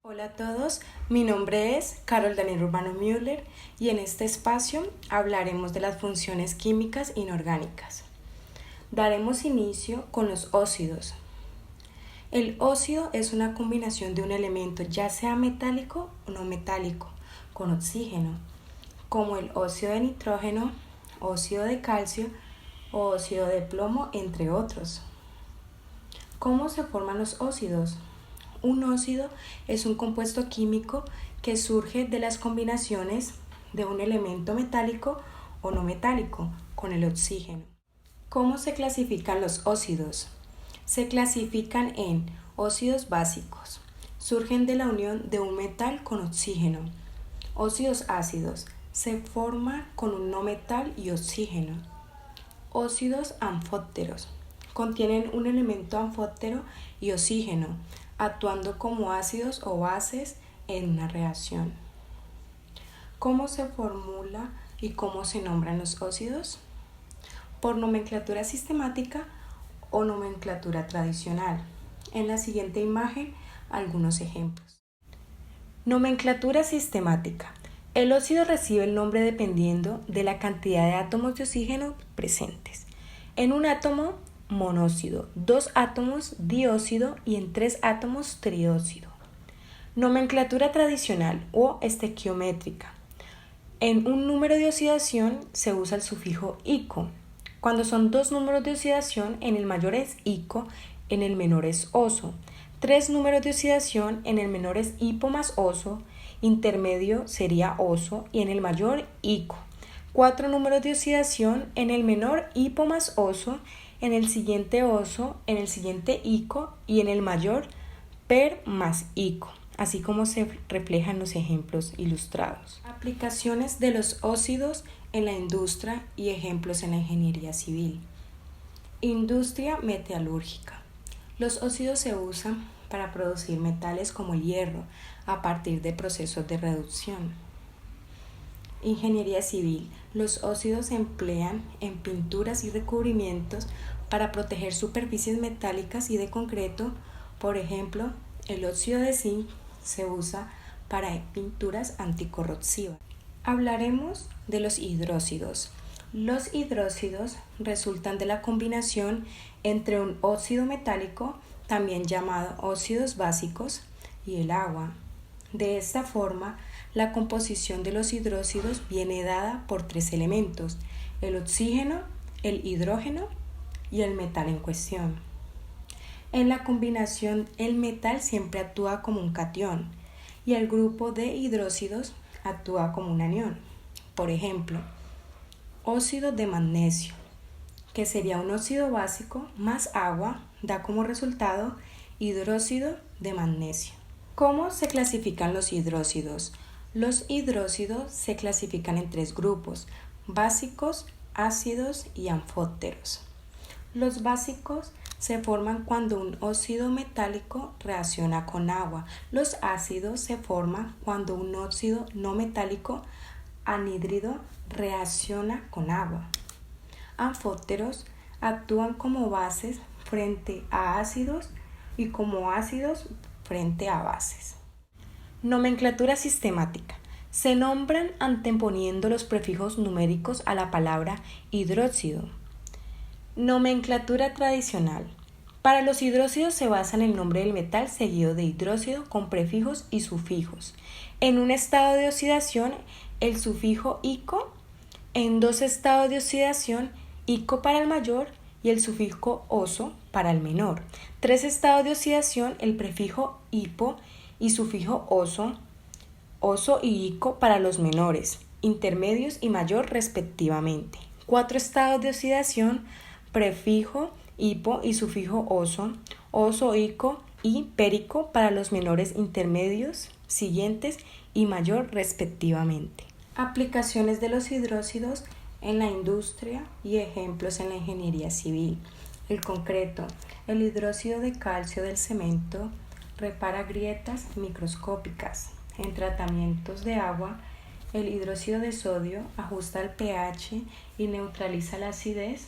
Hola a todos, mi nombre es Carol Daniel Urbano Müller y en este espacio hablaremos de las funciones químicas inorgánicas. Daremos inicio con los óxidos. El óxido es una combinación de un elemento ya sea metálico o no metálico con oxígeno, como el óxido de nitrógeno, óxido de calcio o óxido de plomo, entre otros. ¿Cómo se forman los óxidos? Un óxido es un compuesto químico que surge de las combinaciones de un elemento metálico o no metálico con el oxígeno. ¿Cómo se clasifican los óxidos? Se clasifican en óxidos básicos. Surgen de la unión de un metal con oxígeno. Óxidos ácidos. Se forman con un no metal y oxígeno. Óxidos anfóteros. Contienen un elemento anfótero y oxígeno, actuando como ácidos o bases en una reacción. ¿Cómo se formula y cómo se nombran los óxidos? Por nomenclatura sistemática o nomenclatura tradicional. En la siguiente imagen, algunos ejemplos. Nomenclatura sistemática. El óxido recibe el nombre dependiendo de la cantidad de átomos de oxígeno presentes. En un átomo, monóxido, 2 átomos, dióxido y en 3 átomos, trióxido. Nomenclatura tradicional o estequiométrica. En un número de oxidación se usa el sufijo ico. Cuando son 2 números de oxidación, en el mayor es ico, en el menor es oso. 3 números de oxidación, en el menor es hipo más oso, intermedio sería oso y en el mayor ico. 4 números de oxidación, en el menor hipo más oso, en el siguiente oso, en el siguiente ico y en el mayor per más ico, así como se refleja en los ejemplos ilustrados. Aplicaciones de los óxidos en la industria y ejemplos en la ingeniería civil. Industria metalúrgica. Los óxidos se usan para producir metales como el hierro a partir de procesos de reducción. Ingeniería civil. Los óxidos se emplean en pinturas y recubrimientos para proteger superficies metálicas y de concreto. Por ejemplo, el óxido de zinc se usa para pinturas anticorrosivas. Hablaremos de los hidróxidos. Los hidróxidos resultan de la combinación entre un óxido metálico, también llamado óxidos básicos, y el agua. De esta forma, la composición de los hidróxidos viene dada por 3 elementos: el oxígeno, el hidrógeno y el metal en cuestión. En la combinación, el metal siempre actúa como un catión y el grupo de hidróxidos actúa como un anión. Por ejemplo, óxido de magnesio, que sería un óxido básico más agua, da como resultado hidróxido de magnesio. ¿Cómo se clasifican los hidróxidos? Los hidróxidos se clasifican en 3 grupos: básicos, ácidos y anfóteros. Los básicos se forman cuando un óxido metálico reacciona con agua. Los ácidos se forman cuando un óxido no metálico, anhídrido, reacciona con agua. Anfóteros actúan como bases frente a ácidos y como ácidos frente a bases. Nomenclatura sistemática. Se nombran anteponiendo los prefijos numéricos a la palabra hidróxido. Nomenclatura tradicional. Para los hidróxidos se basa en el nombre del metal seguido de hidróxido con prefijos y sufijos. En un estado de oxidación, el sufijo ico. En 2 estados de oxidación, ico para el mayor y el sufijo oso para el menor. 3 estados de oxidación, el prefijo hipo y sufijo oso, oso y ico para los menores, intermedios y mayor respectivamente. 4 estados de oxidación, prefijo hipo y sufijo oso, oso, ico y perico para los menores, intermedios, siguientes y mayor respectivamente. Aplicaciones de los hidróxidos en la industria y ejemplos en la ingeniería civil. El concreto. El hidróxido de calcio del cemento repara grietas microscópicas. En tratamientos de agua, el hidróxido de sodio ajusta el pH y neutraliza la acidez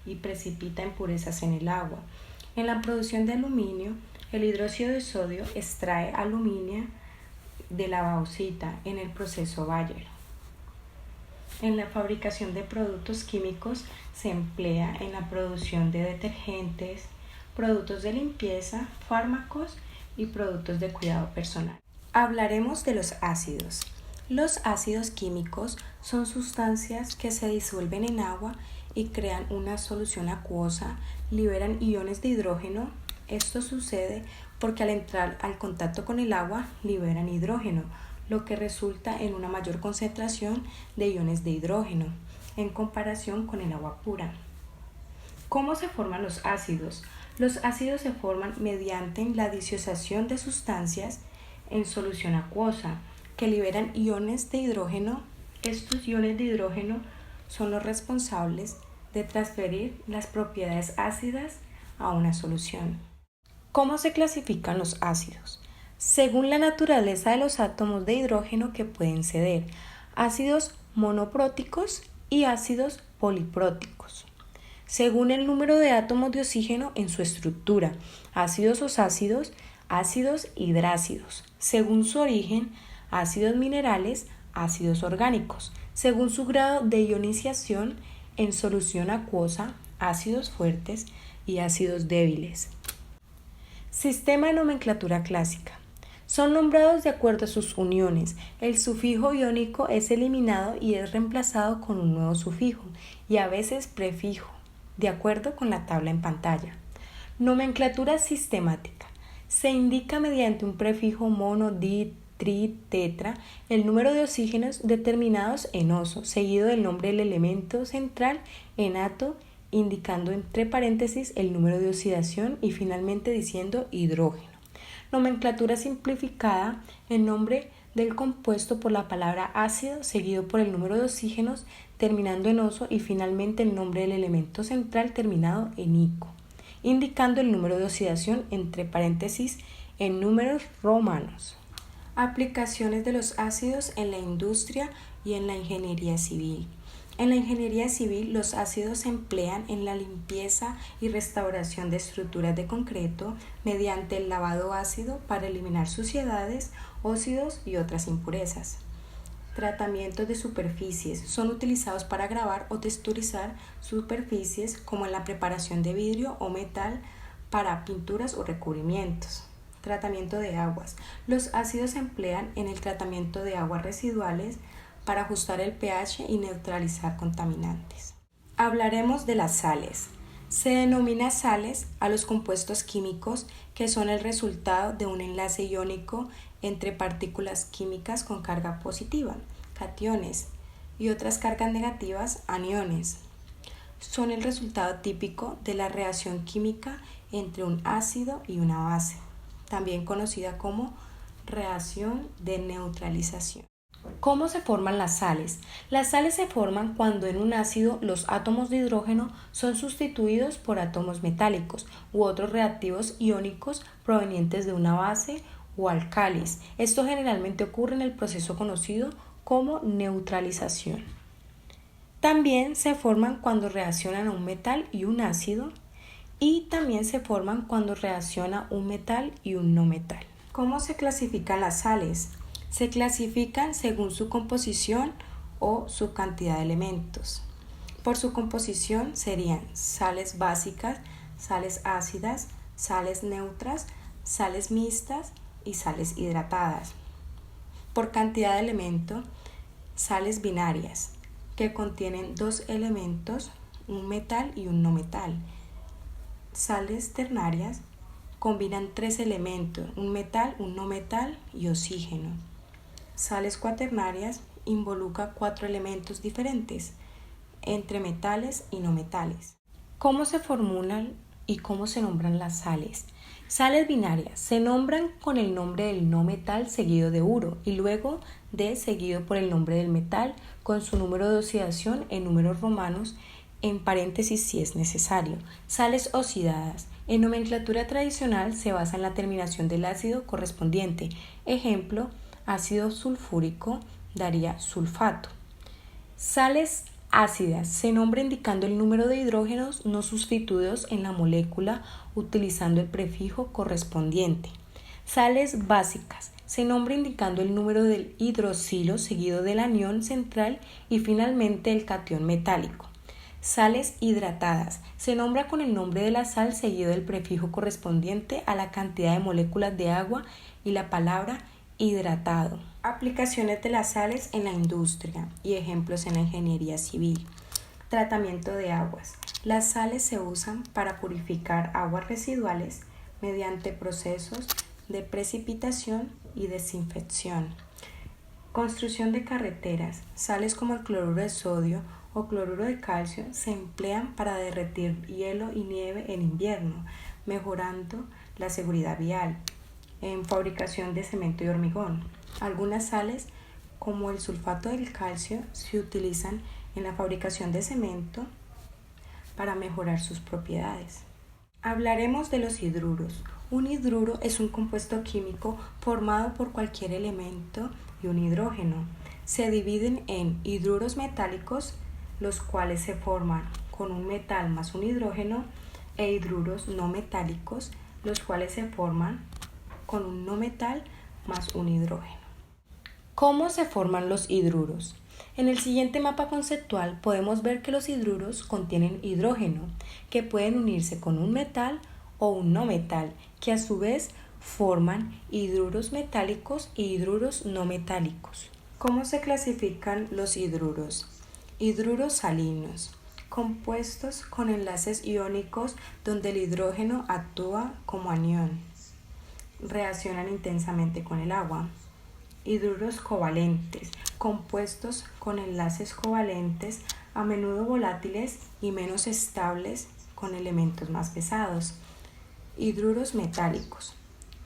y precipita impurezas en el agua. En la producción de aluminio, El hidróxido de sodio extrae aluminio de la bauxita en el proceso Bayer. En la fabricación de productos químicos se emplea en la producción de detergentes, productos de limpieza, fármacos y productos de cuidado personal. Hablaremos de los ácidos. Los ácidos químicos son sustancias que se disuelven en agua y crean una solución acuosa, liberan iones de hidrógeno. Esto sucede porque al entrar al contacto con el agua liberan hidrógeno, lo que resulta en una mayor concentración de iones de hidrógeno en comparación con el agua pura. ¿Cómo se forman los ácidos? Los ácidos se forman mediante la disociación de sustancias en solución acuosa que liberan iones de hidrógeno. Estos iones de hidrógeno son los responsables de transferir las propiedades ácidas a una solución. ¿Cómo se clasifican los ácidos? Según la naturaleza de los átomos de hidrógeno que pueden ceder, ácidos monopróticos y ácidos polipróticos. Según el número de átomos de oxígeno en su estructura, ácidos osácidos, ácidos hidrácidos. Según su origen, ácidos minerales, ácidos orgánicos. Según su grado de ionización en solución acuosa, ácidos fuertes y ácidos débiles. Sistema de nomenclatura clásica. Son nombrados de acuerdo a sus uniones. El sufijo iónico es eliminado y es reemplazado con un nuevo sufijo y a veces prefijo, de acuerdo con la tabla en pantalla. Nomenclatura sistemática. Se indica mediante un prefijo mono, di, tri, tetra, el número de oxígenos determinados en oso, seguido del nombre del elemento central en ato, indicando entre paréntesis el número de oxidación y finalmente diciendo hidrógeno. Nomenclatura simplificada, el nombre del compuesto por la palabra ácido, seguido por el número de oxígenos terminando en oso y finalmente el nombre del elemento central terminado en ico, indicando el número de oxidación entre paréntesis en números romanos. Aplicaciones de los ácidos en la industria y en la ingeniería civil. En la ingeniería civil, los ácidos se emplean en la limpieza y restauración de estructuras de concreto mediante el lavado ácido para eliminar suciedades, óxidos y otras impurezas. Tratamientos de superficies son utilizados para grabar o texturizar superficies como en la preparación de vidrio o metal para pinturas o recubrimientos. Tratamiento de aguas. Los ácidos se emplean en el tratamiento de aguas residuales para ajustar el pH y neutralizar contaminantes. Hablaremos de las sales. Se denomina sales a los compuestos químicos que son el resultado de un enlace iónico entre partículas químicas con carga positiva, cationes, y otras cargas negativas, aniones. Son el resultado típico de la reacción química entre un ácido y una base, también conocida como reacción de neutralización. ¿Cómo se forman las sales? Las sales se forman cuando en un ácido los átomos de hidrógeno son sustituidos por átomos metálicos u otros reactivos iónicos provenientes de una base o álcalis. Esto generalmente ocurre en el proceso conocido como neutralización. También se forman cuando reaccionan un metal y un ácido y también se forman cuando reacciona un metal y un no metal. ¿Cómo se clasifican las sales? Se clasifican según su composición o su cantidad de elementos. Por su composición serían sales básicas, sales ácidas, sales neutras, sales mixtas y sales hidratadas. Por cantidad de elemento, sales binarias, que contienen dos elementos, un metal y un no metal. Sales ternarias combinan tres elementos, un metal, un no metal y oxígeno. Sales cuaternarias involucran cuatro elementos diferentes entre metales y no metales. ¿Cómo se formulan y cómo se nombran las sales? Sales binarias se nombran con el nombre del no metal seguido de uro y luego de seguido por el nombre del metal con su número de oxidación en números romanos en paréntesis si es necesario. Sales oxidadas. En nomenclatura tradicional se basa en la terminación del ácido correspondiente. Ejemplo, ácido sulfúrico daría sulfato. Sales Ácidas se nombra indicando el número de hidrógenos no sustituidos en la molécula utilizando el prefijo correspondiente. Sales básicas se nombra indicando el número del hidroxilo seguido del anión central y finalmente el catión metálico. Sales hidratadas se nombra con el nombre de la sal seguido del prefijo correspondiente a la cantidad de moléculas de agua y la palabra hidratado. Aplicaciones de las sales en la industria y ejemplos en la ingeniería civil. Tratamiento de aguas. Las sales se usan para purificar aguas residuales mediante procesos de precipitación y desinfección. Construcción de carreteras. Sales como el cloruro de sodio o cloruro de calcio se emplean para derretir hielo y nieve en invierno, mejorando la seguridad vial. En fabricación de cemento y hormigón. Algunas sales, como el sulfato del calcio, se utilizan en la fabricación de cemento para mejorar sus propiedades. Hablaremos de los hidruros. Un hidruro es un compuesto químico formado por cualquier elemento y un hidrógeno. Se dividen en hidruros metálicos, los cuales se forman con un metal más un hidrógeno, e hidruros no metálicos, los cuales se forman con un no metal más un hidrógeno. ¿Cómo se forman los hidruros? En el siguiente mapa conceptual podemos ver que los hidruros contienen hidrógeno, que pueden unirse con un metal o un no metal, que a su vez forman hidruros metálicos y hidruros no metálicos. ¿Cómo se clasifican los hidruros? Hidruros salinos, compuestos con enlaces iónicos donde el hidrógeno actúa como anión. Reaccionan intensamente con el agua. Hidruros covalentes, compuestos con enlaces covalentes, a menudo volátiles y menos estables con elementos más pesados. Hidruros metálicos,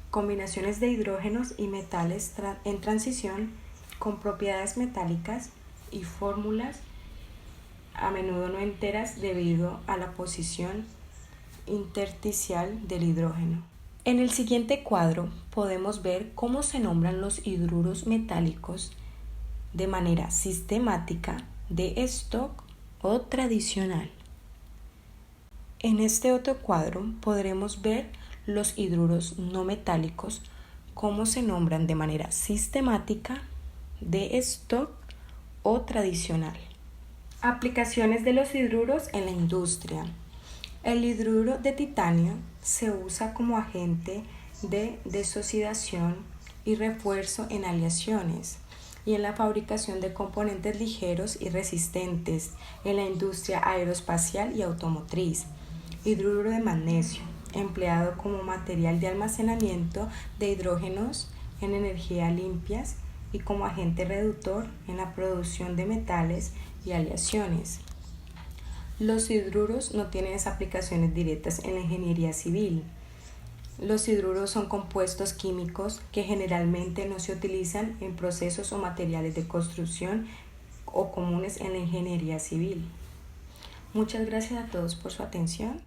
combinaciones de hidrógenos y metales en transición con propiedades metálicas y fórmulas a menudo no enteras debido a la posición intersticial del hidrógeno. En el siguiente cuadro podemos ver cómo se nombran los hidruros metálicos de manera sistemática, de stock o tradicional. En este otro cuadro podremos ver los hidruros no metálicos, cómo se nombran de manera sistemática, de stock o tradicional. Aplicaciones de los hidruros en la industria. El hidruro de titanio se usa como agente de desoxidación y refuerzo en aleaciones y en la fabricación de componentes ligeros y resistentes en la industria aeroespacial y automotriz. Hidruro de magnesio, empleado como material de almacenamiento de hidrógenos en energía limpias y como agente reductor en la producción de metales y aleaciones. Los hidruros no tienen aplicaciones directas en la ingeniería civil. Los hidruros son compuestos químicos que generalmente no se utilizan en procesos o materiales de construcción o comunes en la ingeniería civil. Muchas gracias a todos por su atención.